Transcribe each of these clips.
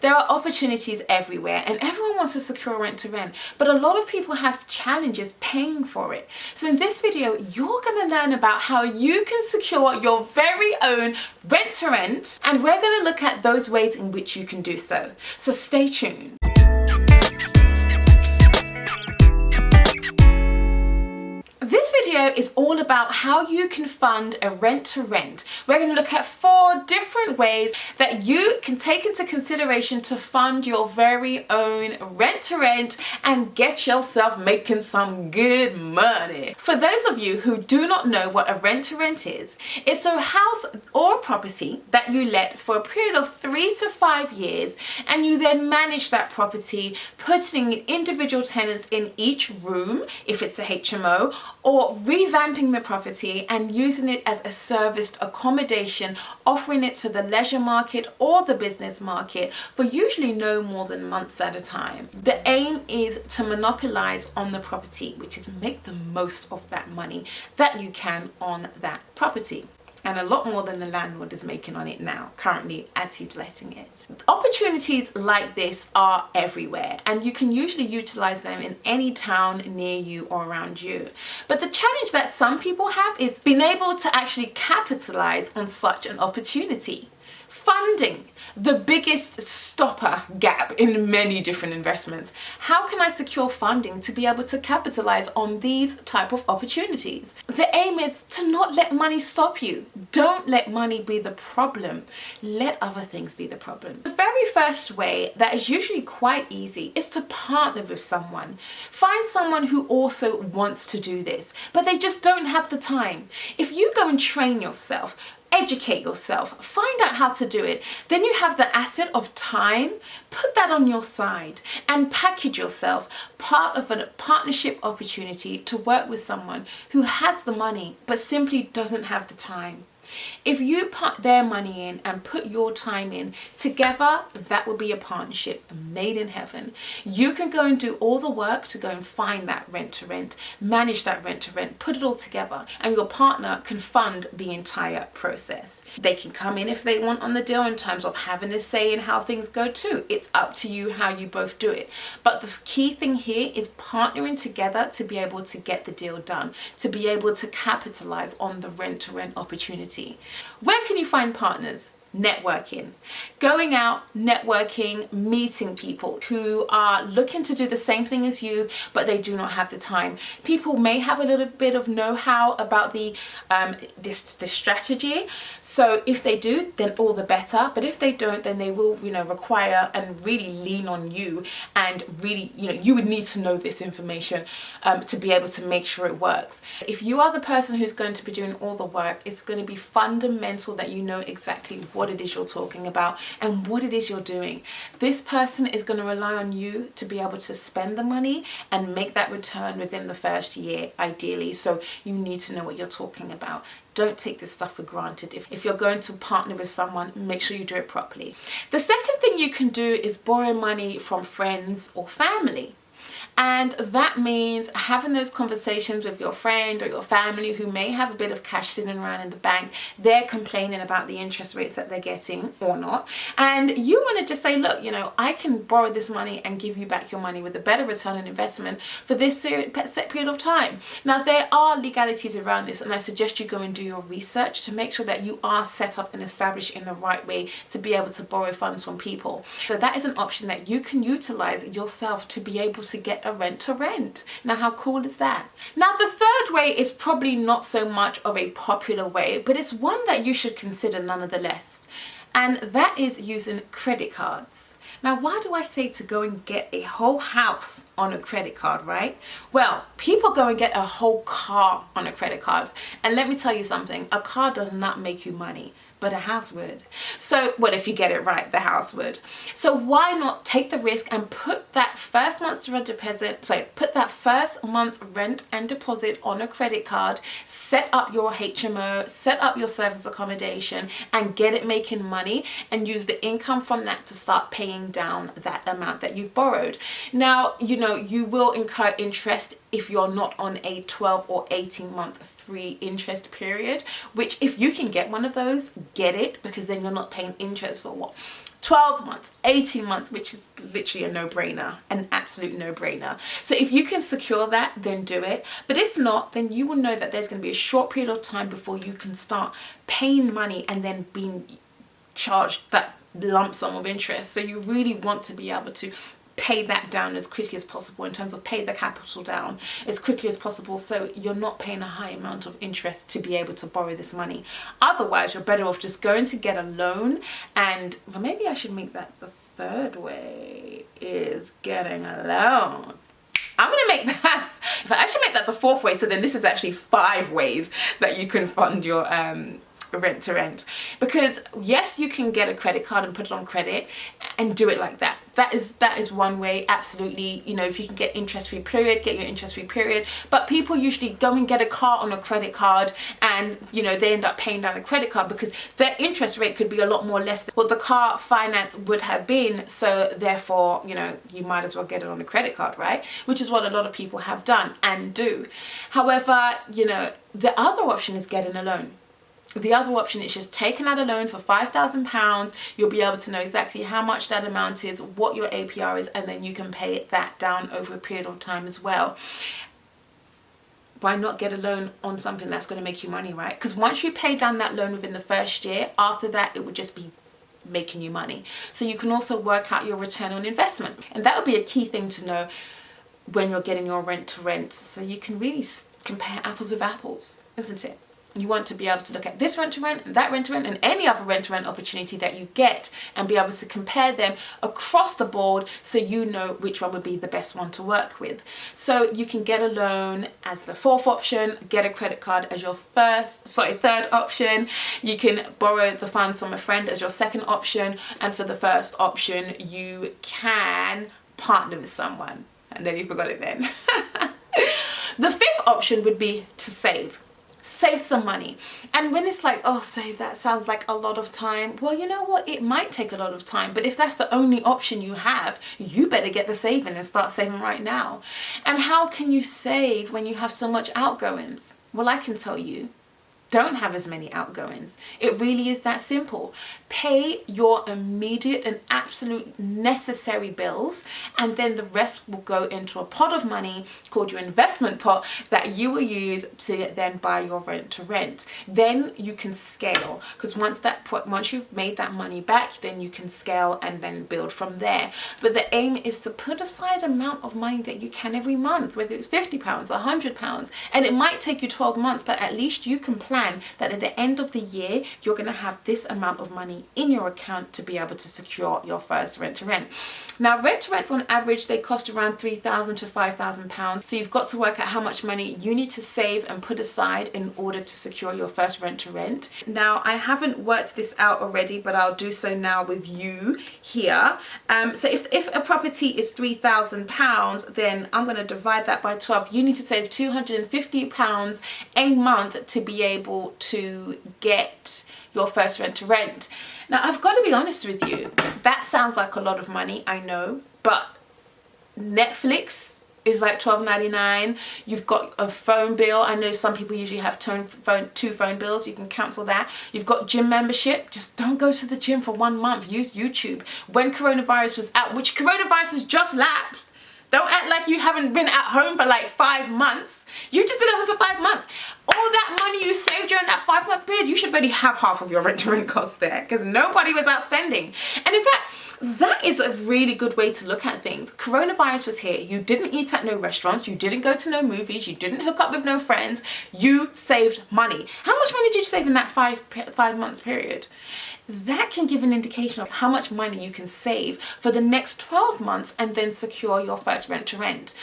There are opportunities everywhere and everyone wants to secure rent to rent, but a lot of people have challenges paying for it. So in this video, you're going to learn about how you can secure your very own rent to rent, and we're going to look at those ways in which you can do so. So stay tuned. This video is all about how you can fund a rent to rent. We're going to look at 4 different ways that you can take into consideration to fund your very own rent to rent and get yourself making some good money. For those of you who do not know what a rent to rent is, it's a house or property that you let for a period of 3 to 5 years, and you then manage that property, putting individual tenants in each room if it's a HMO, or revamping the property and using it as a serviced accommodation, offering it to the leisure market or the business market for usually no more than months at a time. The aim is to monopolize on the property, which is make the most of that money that you can on that property. And a lot more than the landlord is making on it now, currently, as he's letting it. Opportunities like this are everywhere, and you can usually utilize them in any town near you or around you. But the challenge that some people have is being able to actually capitalize on such an opportunity. Funding, the biggest stopper gap in many different investments. How can I secure funding to be able to capitalize on these type of opportunities? The aim is to not let money stop you. Don't let money be the problem. Let other things be the problem. The very first way that is usually quite easy is to partner with someone. Find someone who also wants to do this, but they just don't have the time. If you go and train yourself, educate yourself, find out how to do it, then you have the asset of time. Put that on your side and package yourself part of a partnership opportunity to work with someone who has the money but simply doesn't have the time. If you put their money in and put your time in together, that will be a partnership made in heaven. You can go and do all the work to go and find that rent to rent, manage that rent to rent, put it all together, and your partner can fund the entire process. They can come in if they want on the deal in terms of having a say in how things go too. It's up to you how you both do it. But the key thing here is partnering together to be able to get the deal done, to be able to capitalize on the rent to rent opportunity. Where can you find partners? Networking. Going out, networking, meeting people who are looking to do the same thing as you, but they do not have the time. People may have a little bit of know-how about the this strategy. So if they do, then all the better. But if they don't, then they will, require and really lean on you, and really, you would need to know this information to be able to make sure it works. If you are the person who's going to be doing all the work, it's going to be fundamental that you know exactly what it is you're talking about and what it is you're doing. This person is going to rely on you to be able to spend the money and make that return within the first year, ideally. So you need to know what you're talking about. Don't take this stuff for granted. If you're going to partner with someone, make sure you do it properly. The second thing you can do is borrow money from friends or family. And that means having those conversations with your friend or your family who may have a bit of cash sitting around in the bank. They're complaining about the interest rates that they're getting or not. And you want to just say, look, I can borrow this money and give you back your money with a better return on investment for this set period of time. Now, there are legalities around this, and I suggest you go and do your research to make sure that you are set up and established in the right way to be able to borrow funds from people. So that is an option that you can utilize yourself to be able to get a rent to rent. Now, how cool is that? Now, the third way is probably not so much of a popular way, but it's one that you should consider nonetheless. And that is using credit cards. Now, why do I say to go and get a whole house on a credit card, right? Well, people go and get a whole car on a credit card. And let me tell you something, a car does not make you money, but a house would. So, well, if you get it right, the house would. So why not take the risk and put that first month's rent and deposit on a credit card, set up your HMO, set up your service accommodation, and get it making money, and use the income from that to start paying down that amount that you've borrowed. Now, you will incur interest if you're not on a 12 or 18 month free interest period, which if you can get one of those, get it, because then you're not paying interest for what, 12 months, 18 months, which is literally a no-brainer, an absolute no-brainer. So if you can secure that, then do it. But if not, then you will know that there's going to be a short period of time before you can start paying money and then being charged that lump sum of interest. So you really want to be able to pay that down as quickly as possible, in terms of pay the capital down as quickly as possible, so you're not paying a high amount of interest to be able to borrow this money. Otherwise, you're better off just going to get a loan. And well, maybe I should make that the third way, is getting a loan. I'm gonna make that, if I actually make that the fourth way, so then this is actually 5 ways that you can fund your rent to rent. Because yes, you can get a credit card and put it on credit and do it like that. That is one way, absolutely. You know, if you can get interest-free period, get your interest-free period. But people usually go and get a car on a credit card, and you know, they end up paying down the credit card because their interest rate could be a lot more less than what the car finance would have been. So therefore, you know, you might as well get it on a credit card, right? Which is what a lot of people have done and do. However, you know, the other option is getting a loan. The other option is just taking out a loan for £5,000. You'll be able to know exactly how much that amount is, what your APR is, and then you can pay that down over a period of time as well. Why not get a loan on something that's going to make you money, right? Because once you pay down that loan within the first year, after that, it would just be making you money. So you can also work out your return on investment. And that would be a key thing to know when you're getting your rent to rent. So you can really compare apples with apples, isn't it? You want to be able to look at this rent to rent, that rent to rent, and any other rent to rent opportunity that you get, and be able to compare them across the board, so you know which one would be the best one to work with. So you can get a loan as the 4th option, get a credit card as your 3rd option. You can borrow the funds from a friend as your 2nd option, and for the 1st option, you can partner with someone. And then you forgot it then. The 5th option would be to save. Save some money. And when it's like, oh, save, that sounds like a lot of time. Well, you know what? It might take a lot of time, but if that's the only option you have, you better get the saving and start saving right now. And how can you save when you have so much outgoings? Well, I can tell you, don't have as many outgoings. It really is that simple. Pay your immediate and absolute necessary bills, and then the rest will go into a pot of money called your investment pot that you will use to then buy your rent to rent. Then you can scale, because once you've made that money back, then you can scale and then build from there. But the aim is to put aside an amount of money that you can every month, whether it's £50, £100, and it might take you 12 months, but at least you can plan that at the end of the year, you're going to have this amount of money in your account to be able to secure your first rent to rent. Now, rent to rents on average, they cost around £3,000 to £5,000. So you've got to work out how much money you need to save and put aside in order to secure your first rent to rent. Now, I haven't worked this out already, but I'll do so now with you here. So if a property is £3,000, then I'm going to divide that by 12. You need to save £250 a month to be able to get your first rent to rent. Now, I've got to be honest with you, that sounds like a lot of money, I know, but Netflix is like $12.99. You've got a phone bill. I know some people usually have 2 phone bills. You can cancel that. You've got gym membership. Just don't go to the gym for 1 month. Use YouTube. When coronavirus was out, which coronavirus has just lapsed, don't act like you haven't been at home for like 5 months. You've just been at home for 5 months. All that money you saved during that 5-month period, you should already have half of your rent to rent costs there, because nobody was out spending. And in fact, that is a really good way to look at things. Coronavirus was here. You didn't eat at no restaurants. You didn't go to no movies. You didn't hook up with no friends. You saved money. How much money did you save in that 5 months period? That can give an indication of how much money you can save for the next 12 months and then secure your first rent to rent.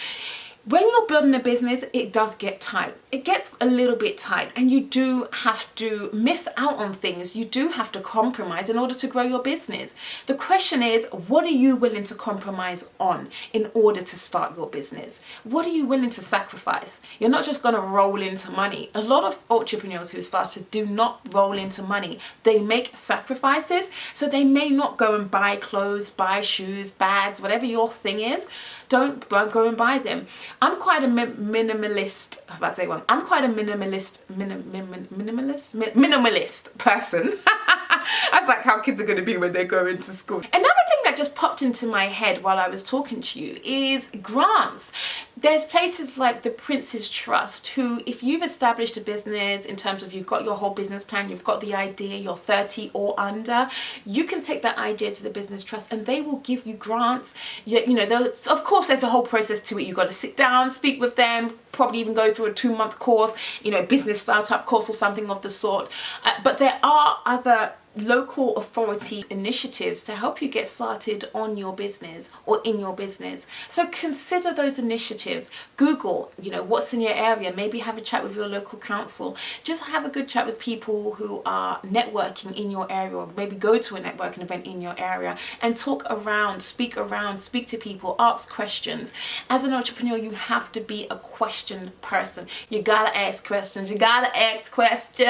When you're building a business, it does get tight. It gets a little bit tight, and you do have to miss out on things. You do have to compromise in order to grow your business. The question is, what are you willing to compromise on in order to start your business? What are you willing to sacrifice? You're not just going to roll into money. A lot of entrepreneurs who started do not roll into money. They make sacrifices, so they may not go and buy clothes, buy shoes, bags, whatever your thing is. Don't go and buy them. I'm quite a minimalist. I'm about to say one. I'm quite a minimalist person. That's like how kids are going to be when they go into school. Another thing that just popped into my head while I was talking to you is grants. There's places like the Prince's Trust who, if you've established a business in terms of you've got your whole business plan, you've got the idea, you're 30 or under, you can take that idea to the business trust and they will give you grants. You know, of course there's a whole process to it. You've got to sit down, speak with them, probably even go through a 2-month course, you know, business startup course or something of the sort. But there are other local authority initiatives to help you get started on your business or in your business. So consider those initiatives. Google, you know, what's in your area. Maybe have a chat with your local council. Just have a good chat with people who are networking in your area, or maybe go to a networking event in your area and talk around, speak to people, ask questions. As an entrepreneur, you have to be a question person. You gotta ask questions. You gotta ask questions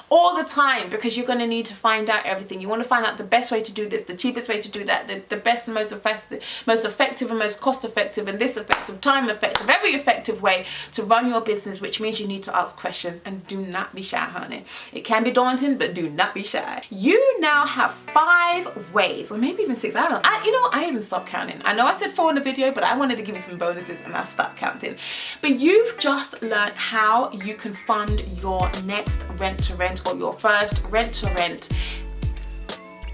all the time, because you're going to need to find out everything. You want to find out the best way to do this, the cheapest way to do that, the best and most effective and most cost effective and this effective, time effective, every effective way to run your business, which means you need to ask questions. And do not be shy, honey. It can be daunting, but do not be shy. You now have 5 ways, or maybe even 6. I don't know. You know what? I even stopped counting. I know I said 4 in the video, but I wanted to give you some bonuses and I stopped counting. But you've just learned how you can fund your next rent-to-rent or your first rent-to-rent.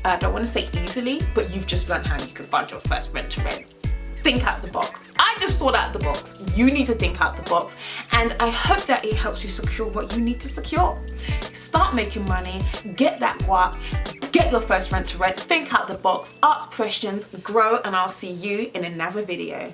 I don't want to say easily, but you've just learned how you can fund your first rent-to-rent. Think out the box. I just thought out the box. You need to think out the box. And I hope that it helps you secure what you need to secure. Start making money, get that guap, get your first rent-to-rent, think out the box, ask questions, grow, and I'll see you in another video.